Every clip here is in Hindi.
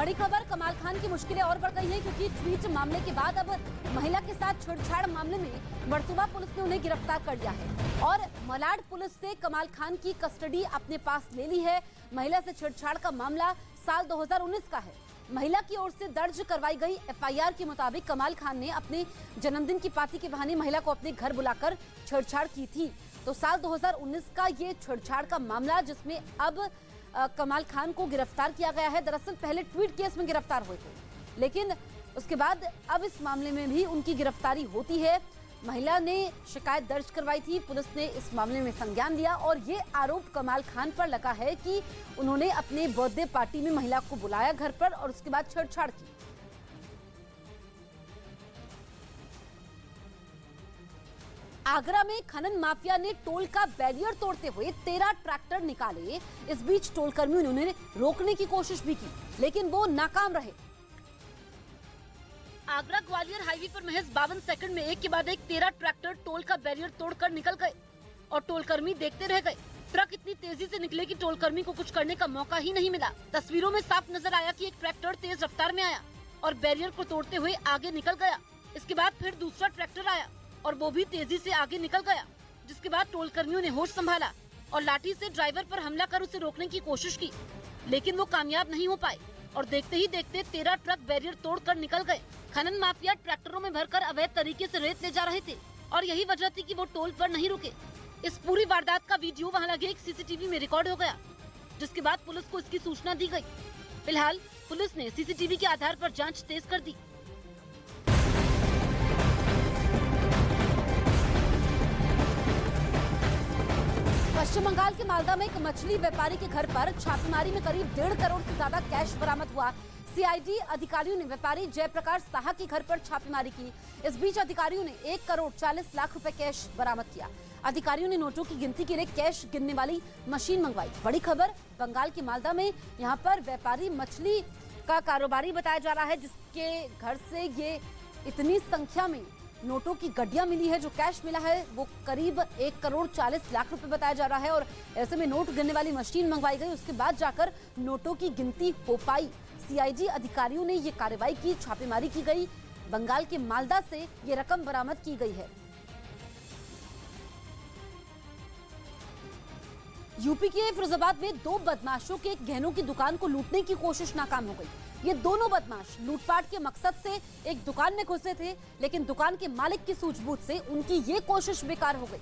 बड़ी खबर, कमाल खान की मुश्किलें और बढ़ गई हैं क्योंकि ट्वीट मामले के बाद अब महिला के साथ छेड़छाड़ मामले में वर्सोवा पुलिस ने उन्हें गिरफ्तार कर लिया है और मलाड पुलिस से कमाल खान की कस्टडी अपने पास ले ली है। महिला से छेड़छाड़ का मामला साल 2019 का है। महिला की ओर से दर्ज करवाई गई एफआईआर के मुताबिक कमाल खान ने अपने जन्मदिन की पार्टी के बहाने महिला को अपने घर बुलाकर छेड़छाड़ की थी। तो साल 2019 का ये छेड़छाड़ का मामला, जिसमें अब कमाल खान को गिरफ्तार किया गया है। दरअसल पहले ट्वीट केस में गिरफ्तार हुए थे, लेकिन उसके बाद अब इस मामले में भी उनकी गिरफ्तारी होती है। महिला ने शिकायत दर्ज करवाई थी, पुलिस ने इस मामले में संज्ञान लिया और ये आरोप कमाल खान पर लगा है कि उन्होंने अपने बर्थडे पार्टी में महिला को बुलाया घर पर और उसके बाद छेड़छाड़ की। आगरा में खनन माफिया ने टोल का बैरियर तोड़ते हुए 13 ट्रैक्टर निकाले। इस बीच टोल कर्मियों ने उन्हें रोकने की कोशिश भी की, लेकिन वो नाकाम रहे। आगरा ग्वालियर हाईवे पर महज 52 सेकंड में एक के बाद एक 13 ट्रैक्टर टोल का बैरियर तोड़कर निकल गए और टोल कर्मी देखते रह गए। ट्रक इतनी तेजी से निकले कि टोल कर्मी को कुछ करने का मौका ही नहीं मिला। तस्वीरों में साफ नजर आया कि एक ट्रैक्टर तेज रफ्तार में आया और बैरियर को तोड़ते हुए आगे निकल गया। इसके बाद फिर दूसरा ट्रैक्टर आया और वो भी तेजी से आगे निकल गया, जिसके बाद टोल कर्मियों ने होश संभाला और लाठी से ड्राइवर पर हमला कर उसे रोकने की कोशिश की, लेकिन वो कामयाब नहीं हो पाए और देखते ही देखते 13 ट्रक बैरियर तोड़कर निकल गए। खनन माफिया ट्रैक्टरों में भरकर अवैध तरीके से रेत ले जा रहे थे और यही वजह थी कि वो टोल पर नहीं रुके। इस पूरी वारदात का वीडियो वहां लगे एक सीसीटीवी में रिकॉर्ड हो गया, जिसके बाद पुलिस को इसकी सूचना दी गई। फिलहाल पुलिस ने सीसीटीवी के आधार पर जांच तेज कर दी। पश्चिम बंगाल के मालदा में एक मछली व्यापारी के घर पर छापेमारी में करीब 1.5 करोड़ से ज्यादा कैश बरामद हुआ। सीआईडी अधिकारियों ने व्यापारी जयप्रकाश साहा के घर पर छापेमारी की। इस बीच अधिकारियों ने 1 करोड़ 40 लाख रुपए कैश बरामद किया। अधिकारियों ने नोटों की गिनती के लिए कैश गिनने वाली मशीन मंगवाई। बड़ी खबर, बंगाल के मालदा में यहाँ पर व्यापारी मछली का कारोबारी बताया जा रहा है, जिसके घर से ये इतनी संख्या में नोटों की गड्डियां मिली है। जो कैश मिला है वो करीब 1 करोड़ 40 लाख रुपए बताया जा रहा है और ऐसे में नोट गिनने वाली मशीन मंगवाई गई। उसके बाद जाकर नोटों की गिनती हो पाई। सीआईडी अधिकारियों ने ये कार्रवाई की, छापेमारी की गई। बंगाल के मालदा से ये रकम बरामद की गई है। यूपी के फिरोजाबाद में 2 बदमाशों के गहनों की दुकान को लूटने की कोशिश नाकाम हो गई। ये दोनों बदमाश लूटपाट के मकसद से एक दुकान में घुसे थे, लेकिन दुकान के मालिक की सूझबूझ से उनकी ये कोशिश बेकार हो गई,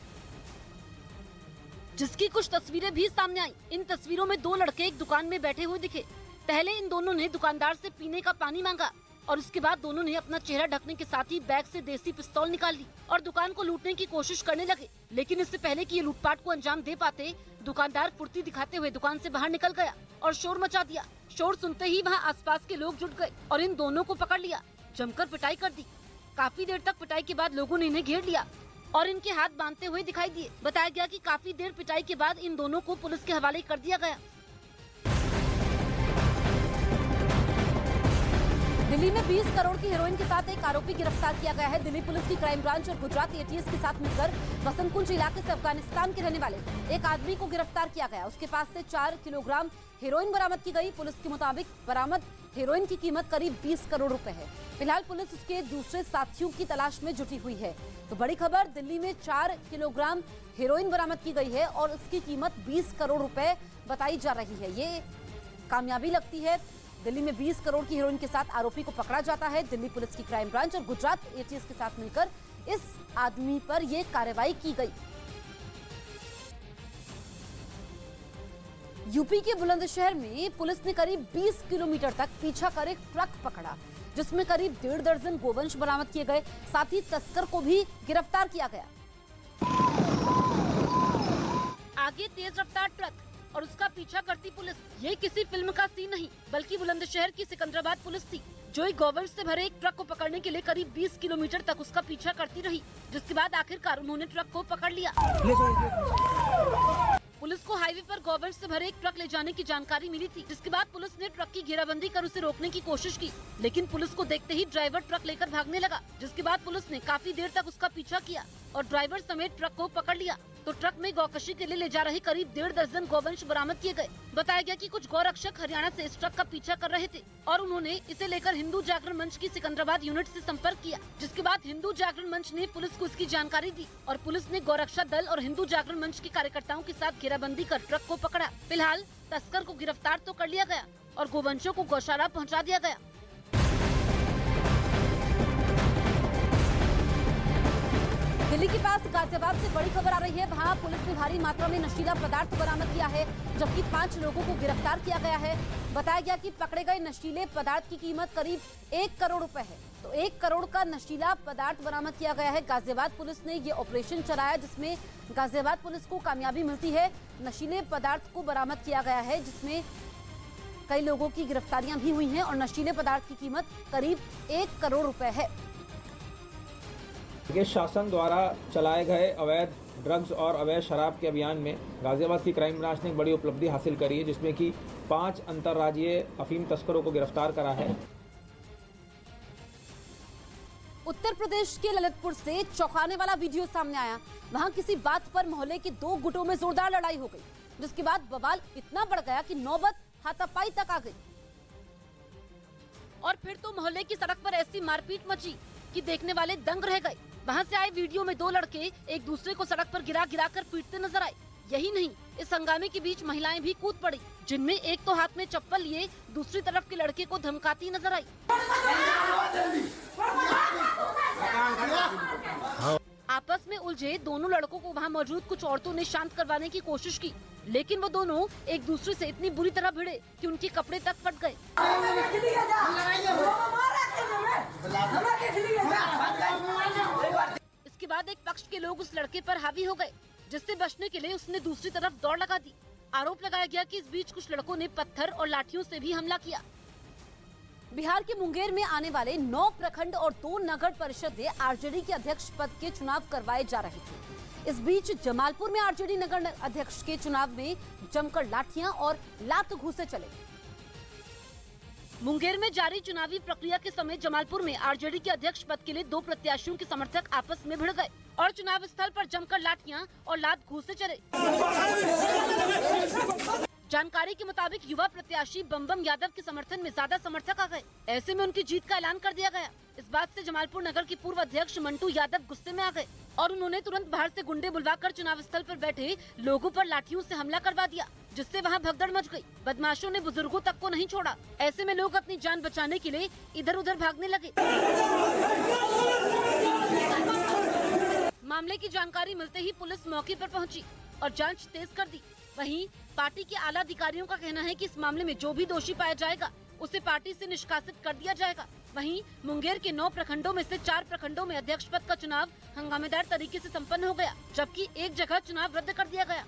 जिसकी कुछ तस्वीरें भी सामने आई। इन तस्वीरों में 2 लड़के एक दुकान में बैठे हुए दिखे। पहले इन दोनों ने दुकानदार से पीने का पानी मांगा और उसके बाद दोनों ने अपना चेहरा ढकने के साथ ही बैग से देसी पिस्तौल निकाल ली और दुकान को लूटने की कोशिश करने लगे। लेकिन इससे पहले कि ये लूटपाट को अंजाम दे पाते, दुकानदार फुर्ती दिखाते हुए दुकान से बाहर निकल गया और शोर मचा दिया। शोर सुनते ही वहां आसपास के लोग जुट गए और इन दोनों को पकड़ लिया, जमकर पिटाई कर दी। काफी देर तक पिटाई के बाद लोगों ने इन्हें घेर लिया और इनके हाथ बांधते हुए दिखाई दिए। बताया गया कि काफी देर पिटाई के बाद इन दोनों को पुलिस के हवाले कर दिया गया। दिल्ली में 20 करोड़ की हेरोइन के साथ एक आरोपी गिरफ्तार किया गया है। दिल्ली पुलिस की क्राइम ब्रांच और गुजरात एटीएस के साथ मिलकर बसंत कुंज इलाके से अफगानिस्तान के रहने वाले एक आदमी को गिरफ्तार किया गया। उसके पास से 4 किलोग्राम हेरोइन बरामद की गई। पुलिस के मुताबिक बरामद हेरोइन की कीमत करीब 20 करोड़ रुपए है। फिलहाल पुलिस उसके दूसरे साथियों की तलाश में जुटी हुई है। तो बड़ी खबर, दिल्ली में 4 किलोग्राम हेरोइन बरामद की गई है और उसकी कीमत 20 करोड़ रुपए बताई जा रही है। ये कामयाबी लगती है। दिल्ली में 20 करोड़ की हेरोइन के साथ आरोपी को पकड़ा जाता है। दिल्ली पुलिस की क्राइम ब्रांच और गुजरात एटीएस के साथ मिलकर इस आदमी पर यह कार्रवाई की गई। यूपी के बुलंदशहर में पुलिस ने करीब 20 किलोमीटर तक पीछा कर एक ट्रक पकड़ा, जिसमें करीब 1.5 दर्जन गोवंश बरामद किए गए। साथ ही तस्कर को भी गिरफ्तार किया गया। आगे तेज रफ्तार ट्रक और उसका पीछा करती पुलिस। ये किसी फिल्म का सीन नहीं, बल्कि बुलंदशहर की सिकंदराबाद पुलिस थी, जो एक गोवंश से भरे एक ट्रक को पकड़ने के लिए करीब 20 किलोमीटर तक उसका पीछा करती रही, जिसके बाद आखिरकार उन्होंने ट्रक को पकड़ लिया। पुलिस को हाईवे पर गोवंश से भरे एक ट्रक ले जाने की जानकारी मिली थी, जिसके बाद पुलिस ने ट्रक की घेराबंदी कर उसे रोकने की कोशिश की, लेकिन पुलिस को देखते ही ड्राइवर ट्रक लेकर भागने लगा, जिसके बाद पुलिस ने काफी देर तक उसका पीछा किया और ड्राइवर समेत ट्रक को पकड़ लिया। तो ट्रक में गौकशी के लिए ले जा रहे करीब 1.5 दर्जन गौवंश बरामद किए गए। बताया गया कि कुछ गौरक्षक हरियाणा से इस ट्रक का पीछा कर रहे थे और उन्होंने इसे लेकर हिंदू जागरण मंच की सिकंदराबाद यूनिट से संपर्क किया, जिसके बाद हिंदू जागरण मंच ने पुलिस को इसकी जानकारी दी और पुलिस ने गौरक्षा दल और हिंदू जागरण मंच के कार्यकर्ताओं के साथ घेराबंदी कर ट्रक को पकड़ा। फिलहाल तस्कर को गिरफ्तार तो कर लिया गया और गौवंशों को गौशाला पहुँचा दिया गया। दिल्ली के पास गाजियाबाद से बड़ी खबर आ रही है। वहां पुलिस ने भारी मात्रा में नशीला पदार्थ बरामद किया है, जबकि 5 लोगों को गिरफ्तार किया गया है। बताया गया कि पकड़े गए नशीले पदार्थ की कीमत करीब 1 करोड़ रुपए है। तो 1 करोड़ का नशीला पदार्थ बरामद किया गया है। गाजियाबाद पुलिस ने ये ऑपरेशन चलाया, जिसमें गाजियाबाद पुलिस को कामयाबी मिलती है। नशीले पदार्थ को बरामद किया गया है, जिसमें कई लोगों की गिरफ्तारियां भी हुई हैं और नशीले पदार्थ की कीमत करीब 1 करोड़ रुपए है। शासन द्वारा चलाए गए अवैध ड्रग्स और अवैध शराब के अभियान में गाजियाबाद की क्राइम ब्रांच ने एक बड़ी उपलब्धि हासिल करी है, जिसमें कि 5 अंतर्राज्यीय अफीम तस्करों को गिरफ्तार करा है। उत्तर प्रदेश के ललितपुर से चौंकाने वाला वीडियो सामने आया। वहां किसी बात पर मोहल्ले के 2 गुटों में जोरदार लड़ाई हो गई, जिसके बाद बवाल इतना बढ़ गया कि नौबत हाथापाई तक आ गई और फिर तो मोहल्ले की सड़क पर ऐसी मारपीट मची कि देखने वाले दंग रह गए। वहां से आए वीडियो में 2 लड़के एक दूसरे को सड़क पर गिरा कर पीटते नजर आए। यही नहीं, इस हंगामे के बीच महिलाएं भी कूद पड़ी, जिनमें एक तो हाथ में चप्पल लिए दूसरी तरफ के लड़के को धमकाती नजर आई। आपस में उलझे दोनों लड़कों को वहां मौजूद कुछ औरतों ने शांत करवाने की कोशिश की, लेकिन वो दोनों एक दूसरे से इतनी बुरी तरह भिड़े कि उनके कपड़े तक फट गए। इसके बाद एक पक्ष के लोग उस लड़के पर हावी हो गए, जिससे बचने के लिए उसने दूसरी तरफ दौड़ लगा दी। आरोप लगाया गया कि इस बीच कुछ लड़कों ने पत्थर और लाठियों से भी हमला किया। बिहार के मुंगेर में आने वाले 9 प्रखंड और 2 नगर परिषद में आरजेडी के अध्यक्ष पद के चुनाव करवाए जा रहे थे। इस बीच जमालपुर में आरजेडी नगर अध्यक्ष के चुनाव में जमकर लाठियां और लात घूंसे चले। मुंगेर में जारी चुनावी प्रक्रिया के समय जमालपुर में आरजेडी के अध्यक्ष पद के लिए 2 प्रत्याशियों के समर्थक आपस में भिड़ गए और चुनाव स्थल पर जमकर लाठियां और लात घूंसे चले। जानकारी के मुताबिक युवा प्रत्याशी बम यादव के समर्थन में ज्यादा समर्थक आ गए। ऐसे में उनकी जीत का ऐलान कर दिया गया। इस बात से जमालपुर नगर के पूर्व अध्यक्ष मंटू यादव गुस्से में आ गए और उन्होंने तुरंत बाहर से गुंडे बुलवाकर चुनाव स्थल पर बैठे लोगों पर लाठियों से हमला करवा दिया, जिससे वहां भगदड़ मच गई। बदमाशों ने बुजुर्गों तक को नहीं छोड़ा। ऐसे में लोग अपनी जान बचाने के लिए इधर उधर भागने लगे। मामले की जानकारी मिलते ही पुलिस मौके पर पहुंची और जांच तेज कर दी। वहीं पार्टी के आला अधिकारियों का कहना है कि इस मामले में जो भी दोषी पाया जाएगा उसे पार्टी से निष्कासित कर दिया जाएगा। वहीं मुंगेर के 9 प्रखंडों में से 4 प्रखंडों में अध्यक्ष पद का चुनाव हंगामेदार तरीके से संपन्न हो गया, जबकि एक जगह चुनाव रद्द कर दिया गया।